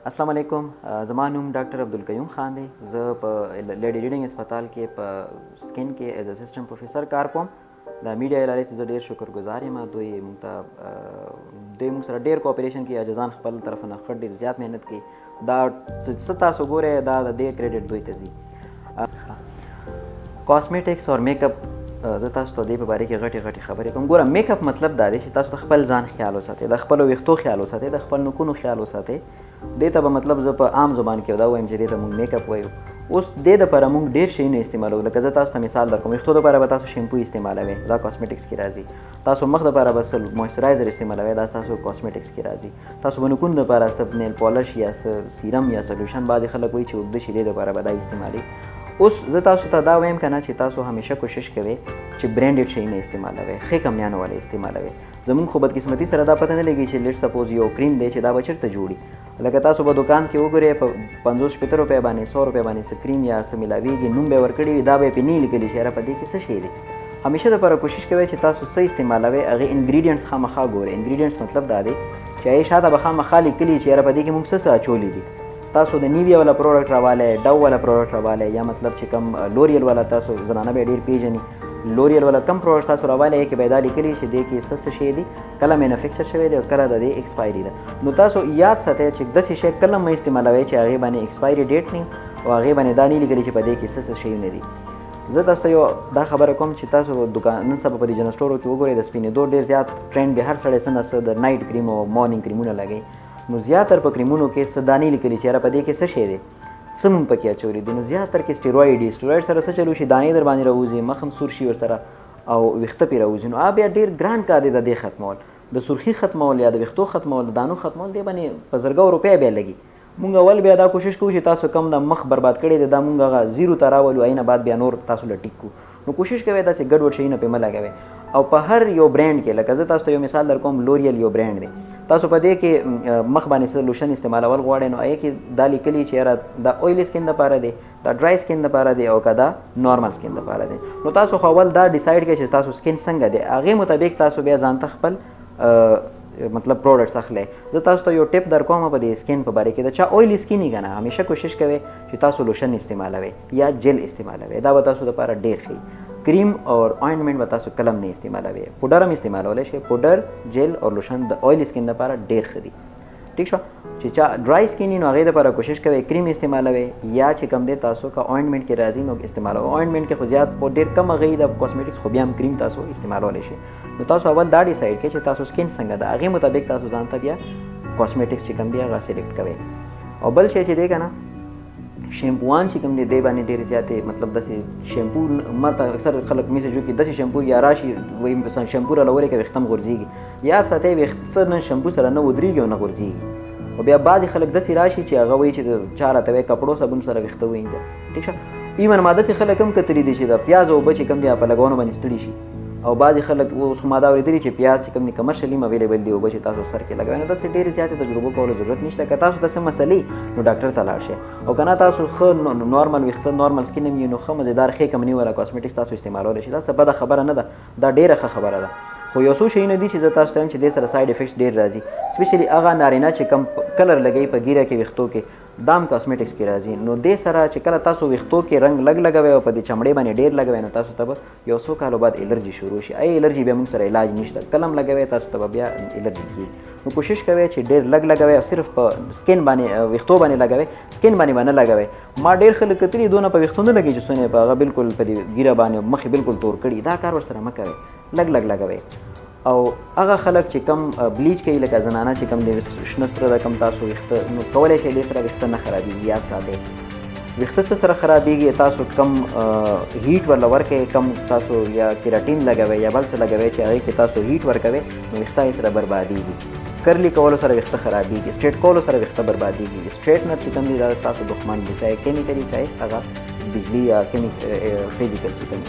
अस्सलाम वालेकुम ज़मा नूम डॉक्टर अब्दुल कयूम खान دی زه په لیډي ریډینګ هسپتال کې په سکین کې ایز اسسټنټ پروفیسر کار کوم. د میډیا ادارې ته زه ډېر شکرګزار یم. دوی موږ سره ډېر کوآپریشن کوي. اجزان خپل طرف نه ښه ډېر زیات محنت کوي. دا څه تاسو ګورئ دا د دې کریډټ دوی ته ځي. کاسمیټکس اور میک اپ زه تاسو ته دې په باره کې غټې خبرې کوم. ګوره میک اپ مطلب دا دی چې تاسو د خپل ځان خیال وساتئ، د خپلو ویښتو خیال وساتئ، د خپل نوکونو خیال وساتئ. دې ته به مطلب زه په عام زبان کې دا وایم چې دې ته موږ میک اپ وایو. اوس دې دپاره موږ ډېر شیونه استعمالوو. لکه زه تاسو ته مثال درکوم، ویښتو دپاره به تاسو شیمپو استعمالوئ، دا کاسمیټکس کې راځي. تاسو مخ دپاره به مویسچرایزر استعمالوئ، دا تاسو کاسمیټکس کې راځي. تاسو به نوکونو دپاره څه نیل پالش یا څه سیرم یا سلوشن، بعضې خلک وایي چې اوږده شي دې دپاره به دا استعمالوي. اوس زه تاسو ته دا وایم که نه چې تاسو همیشه کوشش کوئ چې برانډډ شیونه استعمالوئ، ښې کمپنیانو والا استعمالوئ. زمونږ خو بدقسمتي سره دا پته نه لګي چې لیټ سپوز یو کریم دی چې دا به چېرته جوړي. لکه تاسو به دوکان کې وګورئ په 50-50 روپۍ باندې 100 روپۍ باندې څه کریم یا څه میلاویږي، نوم به یې ورکړي وي، دا به یې پې نه لیکلي چې یاره په دې کې څه شی دی. همیشه دپاره کوشش کوئ چې تاسو څه استعمالوئ، هغې انګریډینټس خامخا ګورئ. انګریډینټس مطلب دا دی چې هغې شاته به خامخا لیکلي چې یاره په دې کې موږ څه اچولي دي. تاسو د نیویا والا پروډکټ راوالی، ډو والا پروډکټ راوالی، یا مطلب چې کوم لوریل والا تاسو زنانه به یې ډېر پېژني، لوریل والا کم پروډکټ تاسو راوالی کې به یې دا لیکلي چې دې کې څه شی دي، کله مینوفیکچر شوی دی او کله د دې ایکسپایري ده. نو تاسو یاد ساتئ چې داسې شی کله مه استعمالوئ چې هغې باندې ایکسپایري ډیټ نه او هغې باندې دا نه لیکلي چې په دې کې څه شیونه دي. زه تاسو ته یو دا خبره کوم چې تاسو نن سبا په دې جنرل سټورو کې وګورئ، د سپینېدو ډېر زیات ټرینډ دی. هر سړی څه نه څه د نایټ کریم او مارنینګ کریمونه لګوي. نو زیاتر په کریمونو کې څه دا نه لیکلي چې یاره په دې کې څه شی دی، څه موږ پکې اچولي دي. نو زیاتر کې سټیرویډ دي. سټیرویډ سره څه چلو شي، دانې در باندې راوځي، مخ هم سور شي ورسره او ویښته پرې راوځي. نو بیا ډېر ګران کار دی د دې ختمول، د سرخي ختمول یا د ویښتو ختمول، د دانو ختمول. دې باندې په زرګو روپۍ بیا لګي. مونږ اول بیا دا کوشش کوو چې تاسو کم د مخ برباد کړی دی دا مونږ هغه زیرو ته راولو، اینه بعد بیا نور تاسو له ټیک کړو. نو کوشش کوئ داسې ګډوډ شیونه پرې مه لګوئ. او په هر یو برانډ کې لکه زه تاسو ته یو مثال در کوم، لوریل یو برانډ دی. تاسو په دې کې مخ باندې څه لوشن استعمالول غواړئ، نو هغې کې دا لیکلي چې یاره دا اویلی سکین دپاره دی، دا ډرای سکین دپاره دی او که دا نارمل سکین دپاره دی. نو تاسو خو اول دا ډیسایډ کړئ چې تاسو سکین څنګه دی، هغې مطابق تاسو بیا ځان ته خپل مطلب پروډکټس اخلئ. زه تاسو ته یو ټپ در کوم په دې سکین په باره کې. د چا اویلی سکین وي که نه، همیشه کوشش کوئ چې تاسو لوشن استعمالوئ یا جیل استعمالوئ. دا به تاسو دپاره ډېر ښه. کریم اور آینټمنټ به تاسو کلم نه استعمالوئ. پوډر هم استعمالولی شئ. پوډر، جیل اور لوشن د اویلی سکین دپاره ډېر ښه دي. ټیک شو. چې چا ډرای سکین وي نو هغې دپاره کوشش کوئ کریم استعمالوئ یا چې کوم دی تاسو که آینټمنټ کې راځي نو استعمالوئ. آینټمنټ کې خو زیات ډېر کم هغې د کاسمیټکس، خو بیا هم کریم تاسو استعمالولی شئ. نو تاسو اول دا ډیسایډ کړئ چې تاسو سکین څنګه ده، هغې مطابق تاسو ځان ته بیا کاسمیټکس چې کوم دی هغه سلیکټ کوئ. او بل شی چې دی که نه، شیمپوان چې کوم دی دی باندې ډېرې زیاتې مطلب داسې شیمپو ما ته اکثر خلک میسج وکړي داسې شیمپو یا راشي وایي شیمپو راله ولې که ویښته م غورځېږي. یاد ساتئ ویښته نه شیمپو سره نه ودرېږي او نه غورځېږي. او بیا بعضې خلک داسې راشي چې هغه وایي چې چا راته وایي کپړو صابون سره ویښته ووینځه. ټیک شه. ایون ما داسې خلک هم کتلي دي چې د پیاز اوبه چې کوم دی په لګونو باندې ستړي شي. او بعضې خلک اوس خو ما دا اورېدلي چې پیاز چې کوم دی کمرشلي هم اویلیبل دي اوبه چې تاسو سر کې لګوئ. نو داسې ډېرې زیاتې تجربو کولو ضرورت نشته. که تاسو ته څه مسلې نو ډاکټر ته لاړ شئ. او که نه تاسو ښه نارمل ویښته نارمل سکین هم وي نو ښه مزېدار ښې کمپنۍ والا کاسمیټکس تاسو استعمالولی شئ. دا څه بده خبره نه ده، دا ډېره ښه خبره ده. خو یو څو شیونه دي چې زه تاسو ته وایم چې دې سره سایډ افیکټس ډېر راځي. سپیشلي هغه نارینه چې کم کلر لګوي په ګیره کې ویښتو کې، دا هم کاسمیټکس کې راځي. نو دې سره چې کله تاسو ویښتو کې رنګ لګ لګوئ او په دې چمړې باندې ډېر لګوئ نو تاسو ته به یو څو کالو بعد الرجي شروع شي. ای الرجي بیا موږ سره علاج نشته، کله هم لګوئ تاسو ته به بیا الرجي کېږي. نو کوشش کوئ چې ډېر لګ لګوئ او صرف په سکین باندې ویښتو باندې لګوئ، سکین باندې به نه لګوئ. ما ډېر خلک کتلي دونه په ویښتو نه لګي چې څونه په هغه بالکل په دې ګیره باندې مخې بالکل تور کړي. دا کار ورسره مه کوئ، لګ لګ لګوئ. او هغه خلک چې کم بلیچ کوي لکه زنانه چې کم د شنه سره ده کم تاسو ویښته نو کولی شئ دې سره ویښته نه خرابېږي. یاد ساتئ ویښته څه سره خرابېږي، تاسو کم هیټ ورله ورکوئ، کم تاسو یا کیراټین لګوئ یا بل څه لګوئ چې هغې کې تاسو هیټ ورکوئ نو ویښته یې سره بربادېږي. کرلی کولو سره ویښته خرابېږي، سټریټ کولو سره ویښته بربادېږي. سټریټنر چې کوم دی دا ستاسو دښمن دی، چاهے کیمیکلي چاهے هغه بجلي یا فزیکل چې کوم.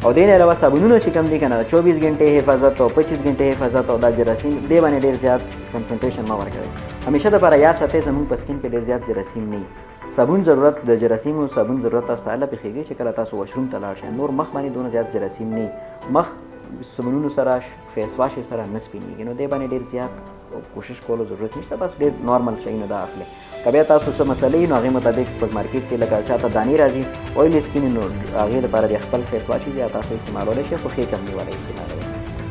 او دې نه علاوه صابونونه چې کوم دي که نه 24 غنټې حفاظت او 25 غنټې حفاظت او دا جراثیم دې باندې ډېر زیات کنسنټریشن مه ورکوئ. همیشه دپاره یاد ساتئ زموږ په سکین کې ډېر زیات جراثیم نه وي. صابون ضرورت د جراثیمو صابون ضرورت تاسو ته هله پېښېږي چې کله تاسو واشروم ته لاړ شئ. نور مخ باندې دونه زیات جراثیم نه وي. مخ صابونونو سره فیس واش سره نه سپینېږي. نو دې باندې ډېر زیات کوشش کولو ضرورت نشته، بس ډېر نارمل شیونه دا اخلئ. که بیا تاسو څه مسلې نو هغې مطابق په مارکیټ کې لکه چاته دانې راځي اویل سکین نو هغې لپاره د خپل فیس واش یا تاسو استعمالولی شئ خو ښې کمپنۍ والا استعمالوئ.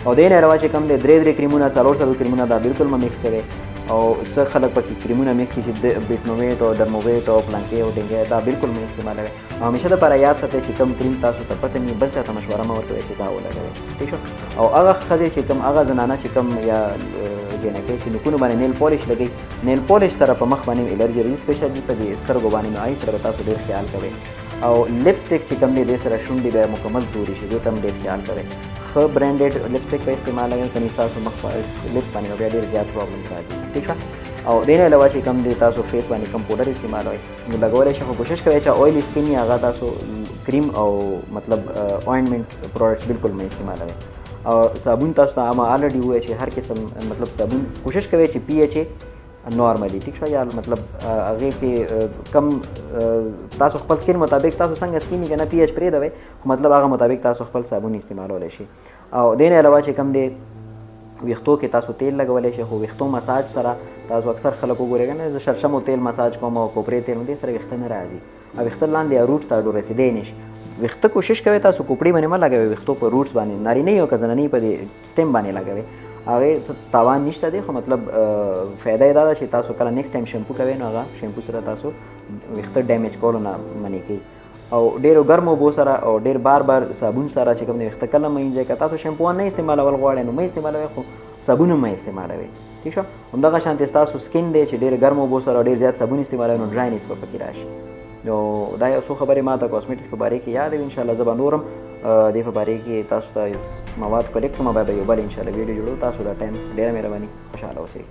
او دې نه علاوه چې کوم دی 3 کریمونه 4 کریمونه دا بالکل مه میکس کوئ. او څه خلک پکې کریمونه میکس کړي چې بیټنوویټ او درموویټ او پلانکې او ډینګی دا بالکل مه استعمالوئ. او همیشه دپاره یاد ساتئ چې کوم کریم تاسو ته پته نه بل چاته مشوره مه ورکوئ چې دا ولګوئ. ٹھیک شو. او هغه ښځې چې کوم هغه زنانه چې کوم یا جنکۍ چې نوکونو باندې نیل پالش لګوي نیل پالش سره په مخ باندې الرجي راځي سپیشلي په دې سترګو باندې نو هغې سره به تاسو ډېر خیال کوئ. او لپسټک چې کوم دی دې سره شونډې بیا مکمل تورې شي دې ته هم ډېر خیال کوئ. ښه برانډډ لپسټک به استعمالوئ که نه ستاسو مخ لپس باندې نو بیا ډېر زیات پرابلم راځي. ٹھیک شو. او دې نه علاوه چې کوم دی تاسو فیس باندې کوم پوډر استعمالوئ نو لګولی شئ خو کوشش کوئ چې اویل سکین یې هغه تاسو کریم او مطلب اوینټمنټ پروډکټس بالکل مه استعمالوئ. او صابون تاسو ته ما آلریډي وویل چې هر قسم مطلب صابون کوشش کوئ چې پی ایچ نارملی ٹھیک شو. یا مطلب هغې کې کم تاسو خپل سکین مطابق تاسو څنګه سکین یې که نه پی ایچ پرېږدوئ خو مطلب هغه مطابق تاسو خپل صابون استعمالولی شي. او دې نه علاوه چې کوم دی ویښتو کې تاسو تیل لګولی شئ خو ویښتو مساج سره تاسو اکثر خلک وګورئ که نه زه شړشمو تیل مساج کوم او کوپرې تیل دې سره ویښته نه راځي او ویښته لاندې روټ ته رسېدی نه شي. ویښته کوشش کوئ تاسو کوپړې باندې مه لګوئ ویښتو په روټس باندې نارینه او که زنانې په دې سټیم باندې لګوئ هغې تاوان نشته دی خو مطلب فایده یې دا ده چې تاسو کله نیکسټ ټایم شیمپو کوئ نو هغه شیمپو سره تاسو ویښته ډیمیج کولو نه منع کوي. او ډېرو ګرمو اوبو سره او ډېر بار صابون سره چې کوم دی ویښته کله مه انجوی که تاسو شیمپوان نه استعمالول غواړئ نو مه استعمالوئ خو صابون هم مه استعمالوئ. ٹھیک شو. همدغه شانتې ستاسو سکین دی چې ډېر ګرمو اوبو سره ډېر زیات صابون استعمالوئ نو ډراینس به پکې راشي. نو دا یو څو خبرې ما ته کاسمیټکس په باره کې یاد وي انشاءالله زه به نور هم دې په باره کې تاسو ته مواد کلیکټ کوم بیا به یو بل انشاءالله ویډیو جوړو. تاسو دا ټایم ډېره مهرباني خوشحاله اوسئ.